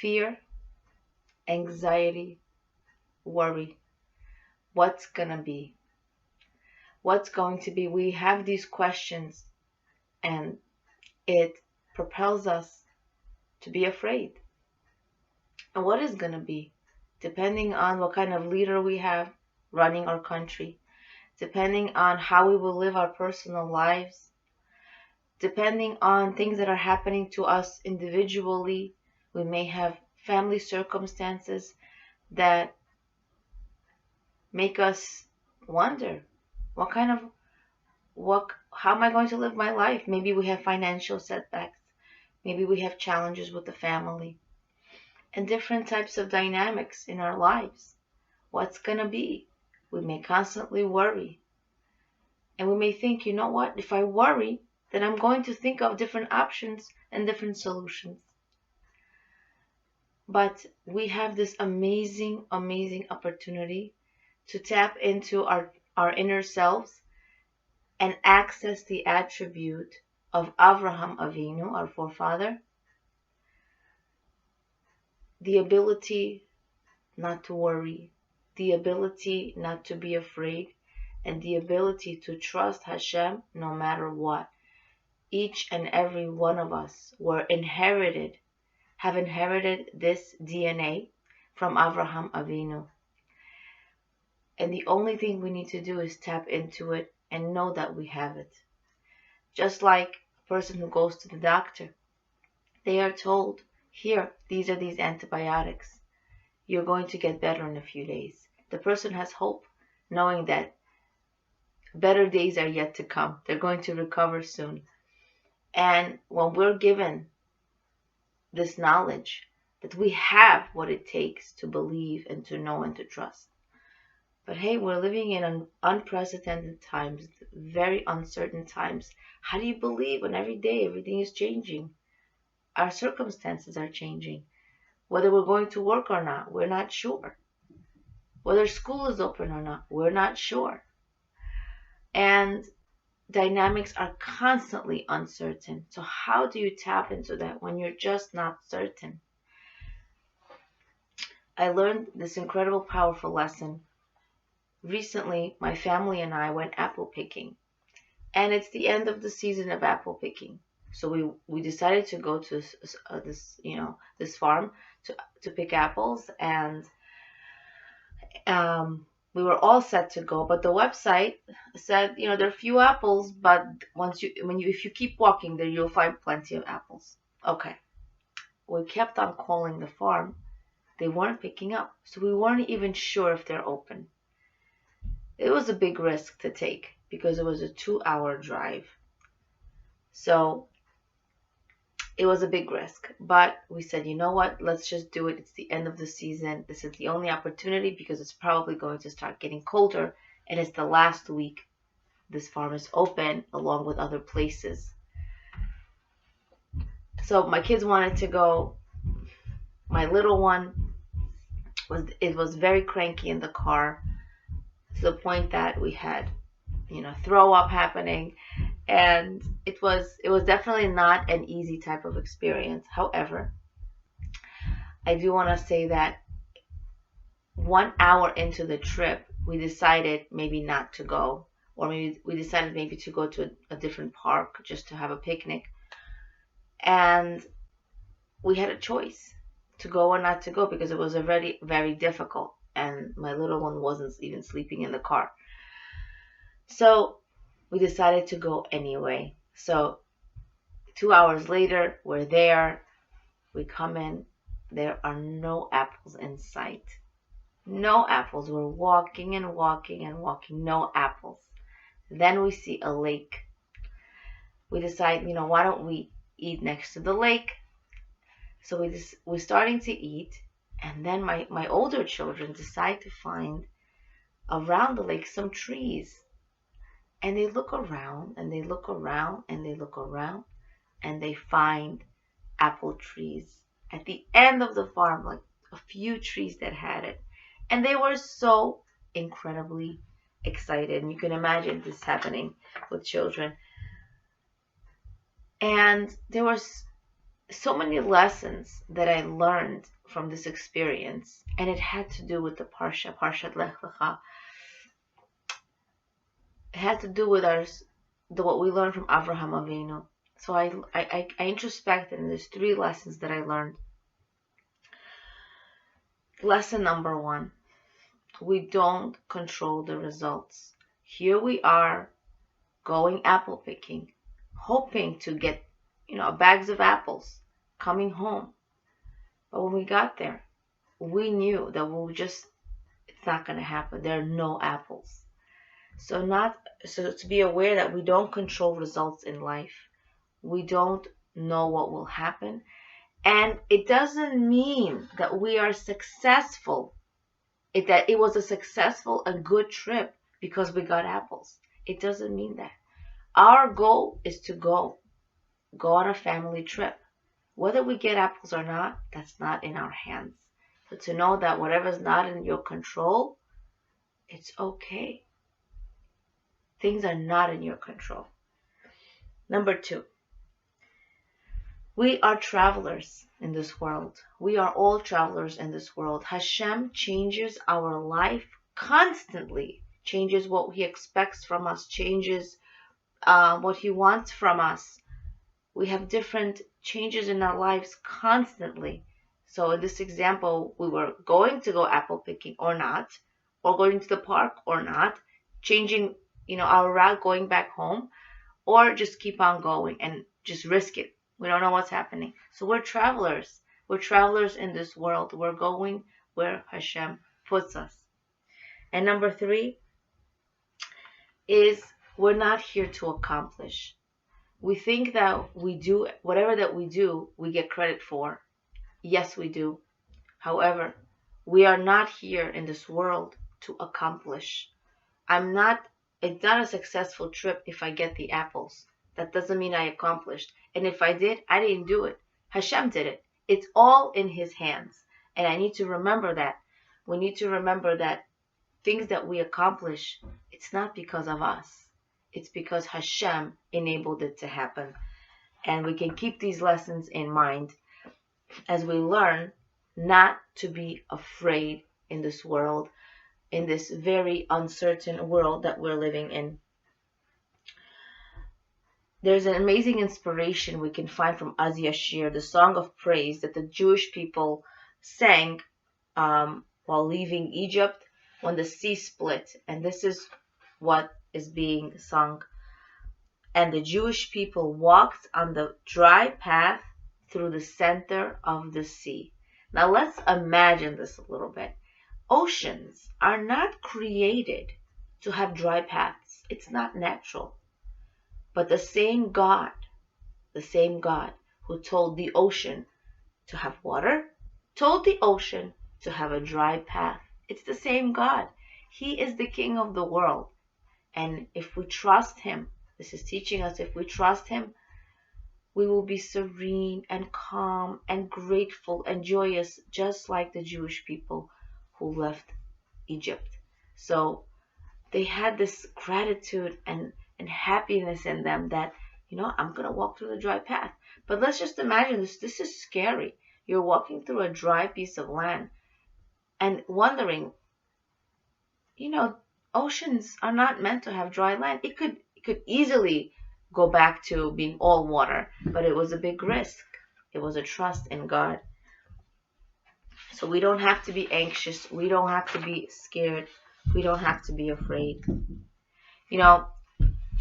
fear, anxiety, worry. What's gonna be? What's going to be? We have these questions, and it propels us to be afraid. And what is gonna be? Depending on what kind of leader we have running our country, depending on how we will live our personal lives, depending on things that are happening to us individually. We may have family circumstances that make us wonder what kind of what how am I going to live my life? Maybe we have financial setbacks, maybe we have challenges with the family, and different types of dynamics in our lives. What's going to be? We may constantly worry, and we may think, you know what, if I worry, then I'm going to think of different options and different solutions. But we have this amazing, amazing opportunity to tap into our inner selves and access the attribute of Avraham Avinu, our forefather, the ability not to worry, the ability not to be afraid, and the ability to trust Hashem no matter what. Each and every one of us have inherited this DNA from Avraham Avinu. And the only thing we need to do is tap into it and know that we have it. Just like a person who goes to the doctor, they are told, here, these are these antibiotics. You're going to get better in a few days. The person has hope, knowing that better days are yet to come. They're going to recover soon. And when we're given this knowledge that we have what it takes to believe and to know and to trust. But hey, we're living in unprecedented times, very uncertain times. How do you believe when every day everything is changing? Our circumstances are changing. Whether we're going to work or not, we're not sure. Whether school is open or not, we're not sure. And dynamics are constantly uncertain. So how do you tap into that when you're just not certain? I learned this incredible, powerful lesson. Recently, my family and I went apple picking. And it's the end of the season of apple picking. So we decided to go to this farm to pick apples, and we were all set to go, but the website said, there are few apples, but if you keep walking there, you'll find plenty of apples. Okay. We kept on calling the farm. They weren't picking up, so we weren't even sure if they're open. It was a big risk to take because it was a 2-hour drive. So it was a big risk, but we said, you know what, let's just do it. It's the end of the season. This is the only opportunity because it's probably going to start getting colder, and it's the last week this farm is open along with other places. So my kids wanted to go. My little one was very cranky in the car to the point that we had throw up happening. And it was definitely not an easy type of experience. However, I do want to say that 1 hour into the trip, we decided maybe not to go, or maybe we decided maybe to go to a different park just to have a picnic. And we had a choice to go or not to go because it was already very difficult, and my little one wasn't even sleeping in the car. So we decided to go anyway. So 2 hours later, we're there. We come in. There are no apples in sight. No apples. We're walking and walking and walking. No apples. Then we see a lake. We decide, why don't we eat next to the lake? So we're starting to eat. And then my older children decide to find around the lake some trees. And they look around, and they look around, and they look around, and they find apple trees at the end of the farm, like a few trees that had it. And they were so incredibly excited. And you can imagine this happening with children. And there was So many lessons that I learned from this experience, and it had to do with the Parshat Lech Lecha. It had to do with what we learned from Avraham Avinu. So I introspected, and there's three lessons that I learned. Lesson number one: we don't control the results. Here we are going apple picking, hoping to get, bags of apples, coming home. But when we got there, we knew that it's not going to happen. There are no apples. So to be aware that we don't control results in life. We don't know what will happen. And it doesn't mean that we are successful, that it was a successful and good trip because we got apples. It doesn't mean that. Our goal is to go on a family trip. Whether we get apples or not, that's not in our hands. So to know that whatever's not in your control, it's okay. Things are not in your control. Number two, we are travelers in this world. We are all travelers in this world. Hashem changes our life constantly, changes what He expects from us, changes what He wants from us. We have different changes in our lives constantly. So in this example, we were going to go apple picking or not, or going to the park or not, changing, our route, going back home, or just keep on going and just risk it. We don't know what's happening. So we're travelers. We're travelers in this world. We're going where Hashem puts us. And number three is we're not here to accomplish. We think that we do whatever that we do, we get credit for. Yes, we do. However, we are not here in this world to accomplish. It's not a successful trip if I get the apples. That doesn't mean I accomplished. And if I did, I didn't do it. Hashem did it. It's all in His hands. And I need to remember that. We need to remember that things that we accomplish, it's not because of us. It's because Hashem enabled it to happen. And we can keep these lessons in mind as we learn not to be afraid in this world, in this very uncertain world that we're living in. There's an amazing inspiration we can find from Az Yashir, the song of praise that the Jewish people sang while leaving Egypt when the sea split. And this is what is being sung. And the Jewish people walked on the dry path through the center of the sea. Now let's imagine this a little bit. Oceans are not created to have dry paths. It's not natural. But the same God who told the ocean to have water, told the ocean to have a dry path. It's the same God. He is the King of the world. And if we trust Him, this is teaching us, if we trust Him, we will be serene and calm and grateful and joyous, just like the Jewish people who left Egypt. So they had this gratitude and happiness in them that, I'm going to walk through the dry path. But let's just imagine this. This is scary. You're walking through a dry piece of land and wondering, oceans are not meant to have dry land. It could easily go back to being all water, but it was a big risk. It was a trust in God. So we don't have to be anxious. We don't have to be scared. We don't have to be afraid.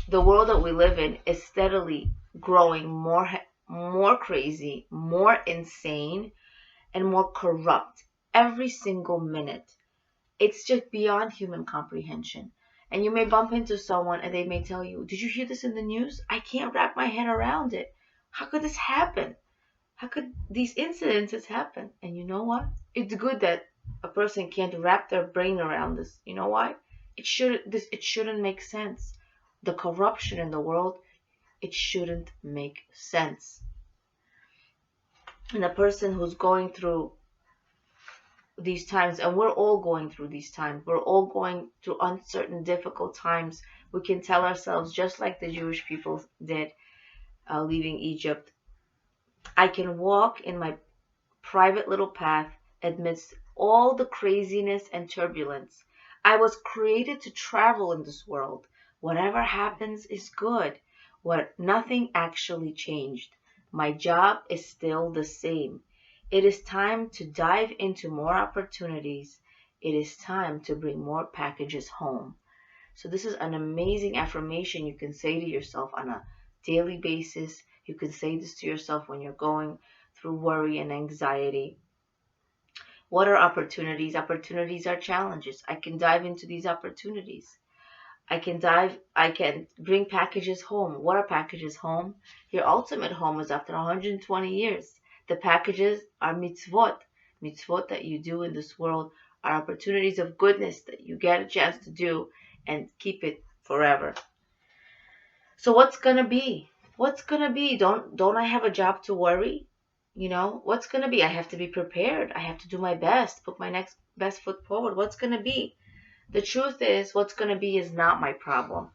The world that we live in is steadily growing more crazy, more insane, and more corrupt every single minute. It's just beyond human comprehension. And you may bump into someone and they may tell you, did you hear this in the news? I can't wrap my head around it. How could this happen? How could these incidences happen? And you know what? It's good that a person can't wrap their brain around this. You know why? It shouldn't make sense. The corruption in the world, it shouldn't make sense. And a person who's going through these times, and we're all going through these times, we're all going through uncertain, difficult times, we can tell ourselves, just like the Jewish people did leaving Egypt, I can walk in my private little path amidst all the craziness and turbulence. I was created to travel in this world. Whatever happens is good. What nothing actually changed. My job is still the same. It is time to dive into more opportunities. It is time to bring more packages home. So this is an amazing affirmation you can say to yourself on a daily basis. You can say this to yourself when you're going through worry and anxiety. What are opportunities? Opportunities are challenges. I can dive into these opportunities. I can bring packages home. What are packages home? Your ultimate home is after 120 years. The packages are mitzvot. Mitzvot that you do in this world are opportunities of goodness that you get a chance to do and keep it forever. So what's gonna be? What's gonna be? Don't I have a job to worry? What's gonna be? I have to be prepared. I have to do my best, put my next best foot forward. What's gonna be? The truth is, what's gonna be is not my problem.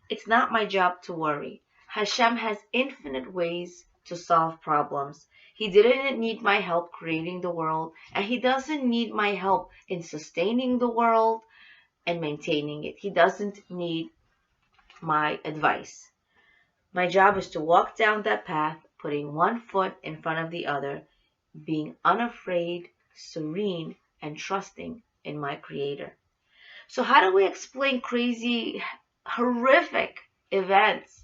It's not my job to worry. Hashem has infinite ways to solve problems. He didn't need my help creating the world, and he doesn't need my help in sustaining the world and maintaining it. He doesn't need my advice. My job is to walk down that path, putting one foot in front of the other, being unafraid, serene, and trusting in my Creator. So, how do we explain crazy, horrific events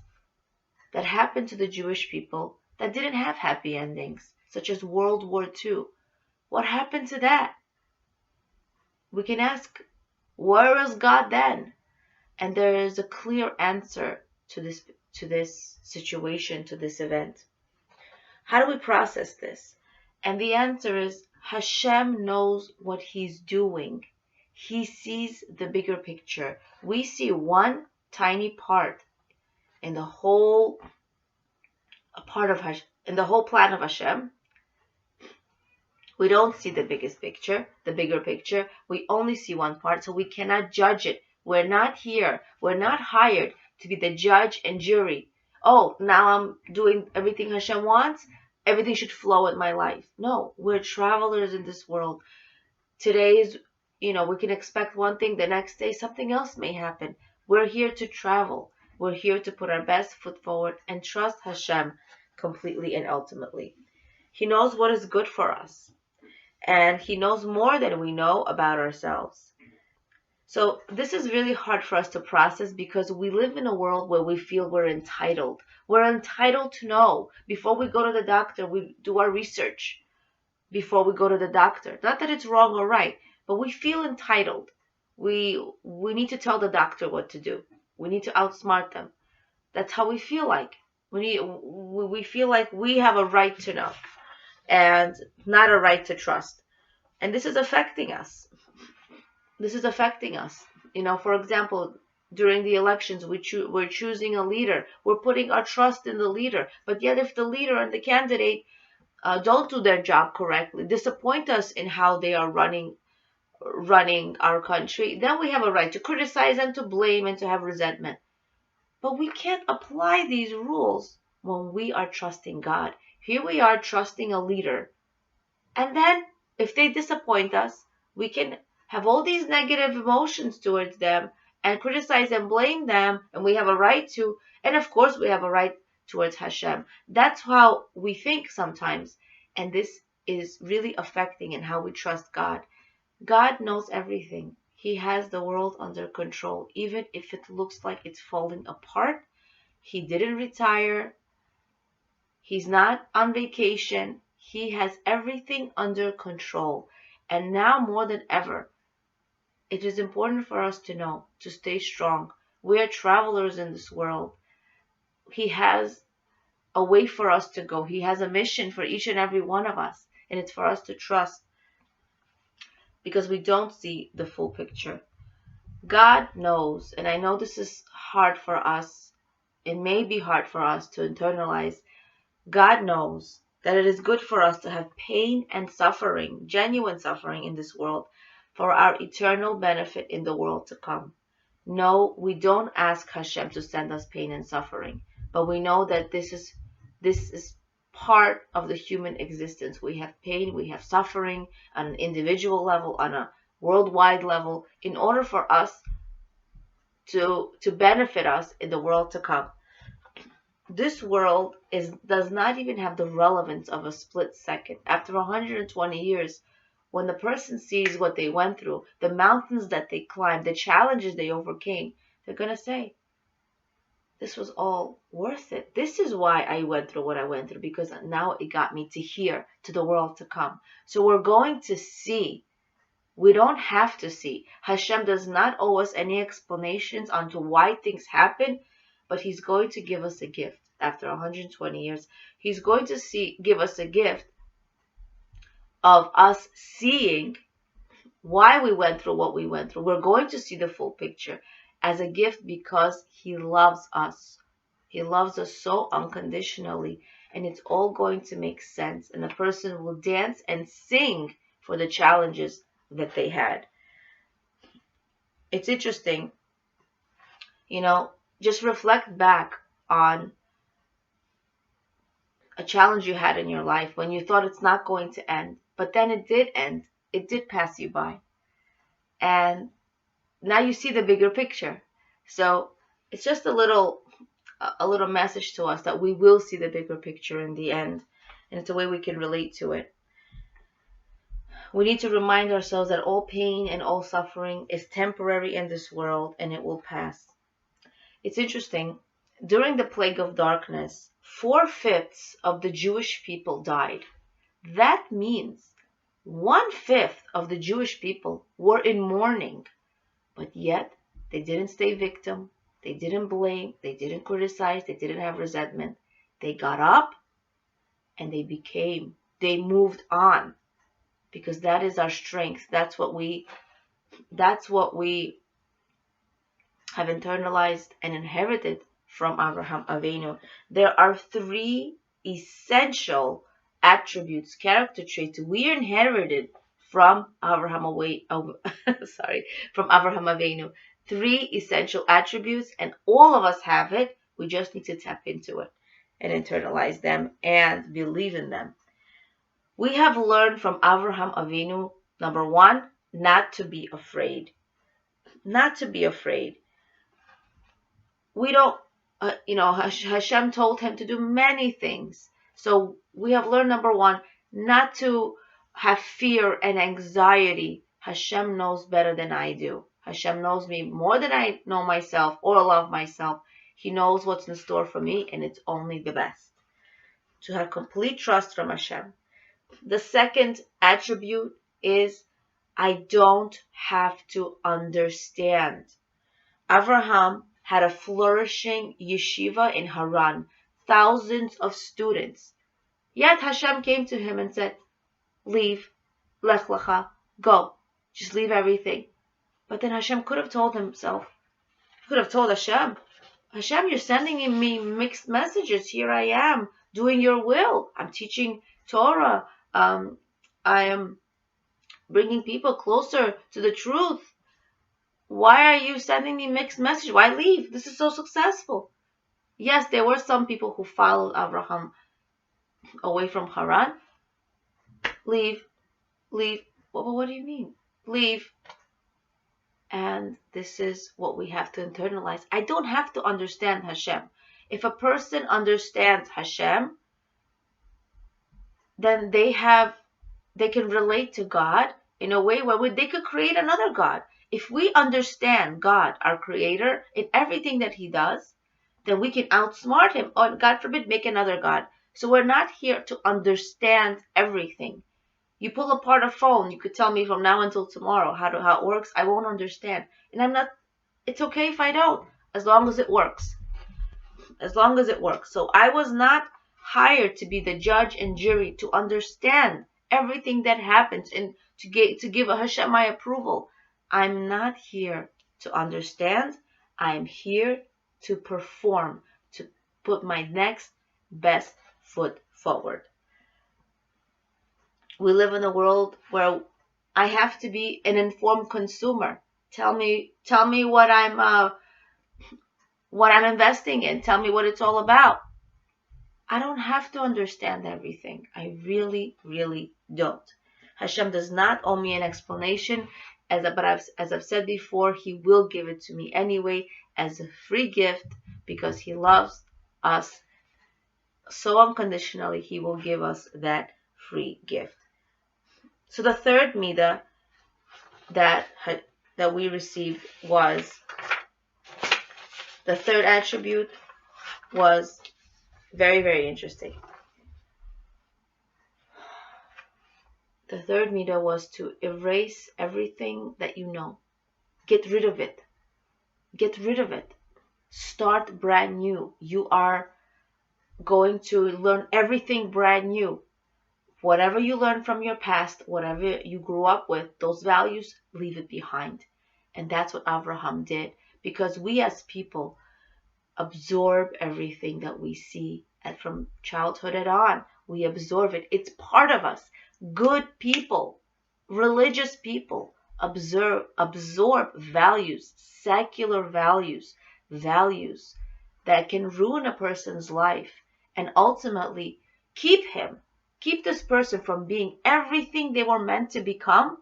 that happened to the Jewish people that didn't have happy endings, such as World War II? What happened to that? We can ask, where is God then? And there is a clear answer to this situation, to this event. How do we process this? And the answer is Hashem knows what he's doing. He sees the bigger picture. We see one tiny part in the whole in the whole plan of Hashem. We don't see the biggest picture, the bigger picture. We only see one part, so we cannot judge it. We're not here. We're not hired to be the judge and jury. Oh, now I'm doing everything Hashem wants. Everything should flow in my life. No, we're travelers in this world. Today is, we can expect one thing. The next day, something else may happen. We're here to travel. We're here to put our best foot forward and trust Hashem completely and ultimately. He knows what is good for us. And he knows more than we know about ourselves. So this is really hard for us to process because we live in a world where we feel we're entitled. We're entitled to know. Before we go to the doctor, we do our research before we go to the doctor. Not that it's wrong or right, but we feel entitled. We need to tell the doctor what to do. We need to outsmart them. That's how we feel like. We feel like we have a right to know and not a right to trust. And this is affecting us. This is affecting us. For example, during the elections, we're choosing a leader. We're putting our trust in the leader. But yet if the leader and the candidate don't do their job correctly, disappoint us in how they are running our country, then we have a right to criticize and to blame and to have resentment. But we can't apply these rules when we are trusting God. Here we are trusting a leader. And then if they disappoint us, we can have all these negative emotions towards them and criticize and blame them, and we have a right to, and of course we have a right towards Hashem. That's how we think sometimes, and this is really affecting in how we trust God. God knows everything. He has the world under control, even if it looks like it's falling apart. He didn't retire. He's not on vacation. He has everything under control. And now more than ever, it is important for us to know, to stay strong. We are travelers in this world. He has a way for us to go. He has a mission for each and every one of us. And it's for us to trust because we don't see the full picture. God knows, and I know this is hard for us. It may be hard for us to internalize. God knows that it is good for us to have pain and suffering, genuine suffering in this world, for our eternal benefit in the world to come. No, we don't ask Hashem to send us pain and suffering, but we know that this is part of the human existence. We have pain, we have suffering on an individual level, on a worldwide level, in order for us to benefit us in the world to come. This world does not even have the relevance of a split second. After 120 years, when the person sees what they went through, the mountains that they climbed, the challenges they overcame, they're going to say, this was all worth it. This is why I went through what I went through, because now it got me to here, to the world to come. So we're going to see. We don't have to see. Hashem does not owe us any explanations onto why things happen, but He's going to give us a gift. After 120 years, He's going to give us a gift of us seeing why we went through what we went through. We're going to see the full picture as a gift because He loves us. He loves us so unconditionally, and it's all going to make sense, and the person will dance and sing for the challenges that they had. It's interesting, just reflect back on a challenge you had in your life when you thought it's not going to end, but then it did end. It did pass you by. And now you see the bigger picture. So it's just a little message to us that we will see the bigger picture in the end. And it's a way we can relate to it. We need to remind ourselves that all pain and all suffering is temporary in this world, and it will pass. It's interesting. During the plague of darkness, 4/5 of the Jewish people died. That means 1/5 of the Jewish people were in mourning, but yet they didn't stay victim. They didn't blame. They didn't criticize. They didn't have resentment. They got up and they moved on, because that is our strength. That's what we have internalized and inherited from Abraham Avinu. There are 3 essential attributes, character traits we inherited from Abraham Avinu. 3 essential attributes, and all of us have it. We just need to tap into it and internalize them and believe in them. We have learned from Abraham Avinu, number 1, not to be afraid. Not to be afraid. We don't, Hashem told him to do many things. So we have learned, number 1, not to have fear and anxiety. Hashem knows better than I do. Hashem knows me more than I know myself or love myself. He knows what's in store for me, and it's only the best. To have complete trust from Hashem. The second attribute is I don't have to understand. Abraham had a flourishing yeshiva in Haran, thousands of students. Yet Hashem came to him and said, leave, lech lecha, go, just leave everything. But then Hashem could have told Hashem, you're sending me mixed messages. Here I am, doing your will. I'm teaching Torah. I am bringing people closer to the truth. Why are you sending me mixed messages? Why leave? This is so successful. Yes, there were some people who followed Abraham away from Haran. Leave. What do you mean? Leave. And this is what we have to internalize. I don't have to understand Hashem. If a person understands Hashem, then they can relate to God in a way where they could create another God. If we understand God, our Creator, in everything that He does, then we can outsmart Him, or God forbid, make another God. So we're not here to understand everything. You pull apart a phone, you could tell me from now until tomorrow how it works. I won't understand. And it's okay if I don't, as long as it works. As long as it works. So I was not hired to be the judge and jury, to understand everything that happens and to give a Hashem my approval. I'm not here to understand. I'm here to perform, to put my next best foot forward. We live in a world where I have to be an informed consumer. Tell me what I'm investing in. Tell me what it's all about. I don't have to understand everything. I really, really don't. Hashem does not owe me an explanation, as I've said before, He will give it to me anyway as a free gift because He loves us so unconditionally. He will give us that free gift. So the third midah that that we received was the third attribute was very, very interesting. The third midah was to erase everything that you know. Get rid of it. Get rid of it. Start brand new. You are going to learn everything brand new. Whatever you learned from your past, whatever you grew up with, those values, leave it behind. And that's what Abraham did. Because we as people absorb everything that we see, and from childhood and on, we absorb it. It's part of us. Good people, religious people, absorb values, secular values, values that can ruin a person's life and ultimately keep this person from being everything they were meant to become.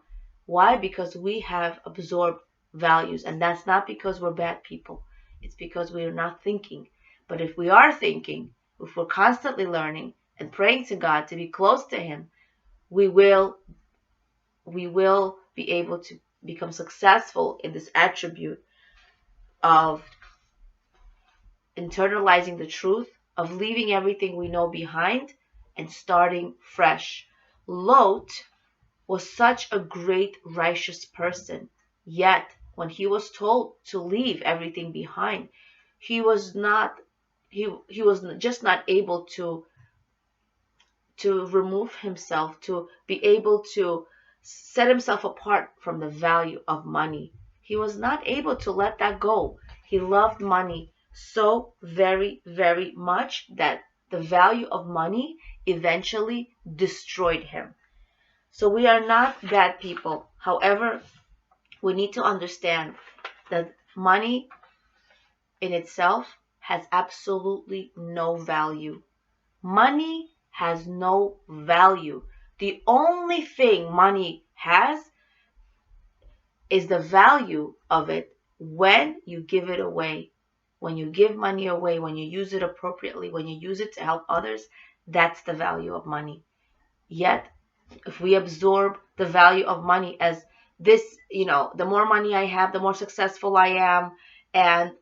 Why? Because we have absorbed values, and that's not because we're bad people. It's because we are not thinking. But if we are thinking, if we're constantly learning and praying to God to be close to Him, we will be able to become successful in this attribute of internalizing the truth, of leaving everything we know behind and starting fresh. Lot was such a great righteous person, yet when he was told to leave everything behind, he was just not able to remove himself, to be able to set himself apart from the value of money. He was not able to let that go. He loved money so very, very much that the value of money eventually destroyed him. So we are not bad people. However, we need to understand that money in itself has absolutely no value. Money has no value. The only thing money has is the value of it when you give it away. When you give money away, when you use it appropriately, when you use it to help others, that's the value of money. Yet, if we absorb the value of money as this, the more money I have, the more successful I am. And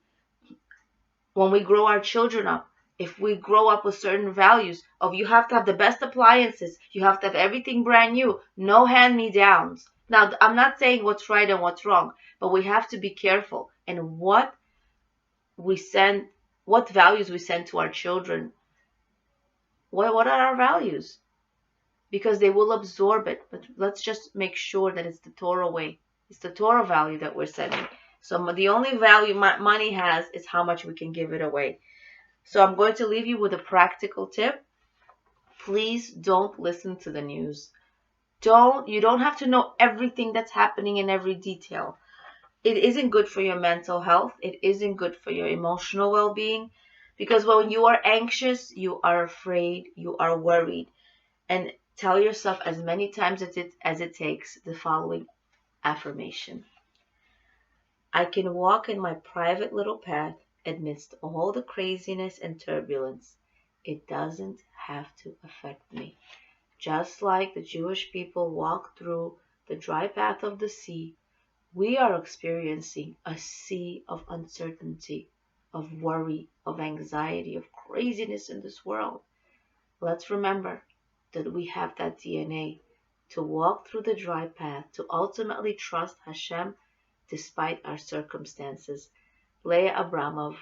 when we grow our children up, if we grow up with certain values of you have to have the best appliances, you have to have everything brand new, no hand-me-downs. Now, I'm not saying what's right and what's wrong, but we have to be careful in what values we send to our children. What are our values? Because they will absorb it. But let's just make sure that it's the Torah way. It's the Torah value that we're sending. So the only value money has is how much we can give it away. So I'm going to leave you with a practical tip. Please don't listen to the news. You don't have to know everything that's happening in every detail. It isn't good for your mental health. It isn't good for your emotional well-being. Because when you are anxious, you are afraid, you are worried. And tell yourself as many times as it takes the following affirmation. I can walk in my private little path amidst all the craziness and turbulence. It doesn't have to affect me. Just like the Jewish people walked through the dry path of the sea, we are experiencing a sea of uncertainty, of worry, of anxiety, of craziness in this world. Let's remember that we have that DNA to walk through the dry path, to ultimately trust Hashem despite our circumstances. Leah Abramov,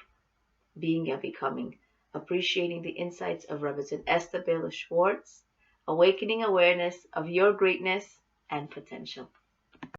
Being and Becoming, appreciating the insights of Rebbetzin Esther Baylor Schwartz, awakening awareness of your greatness and potential.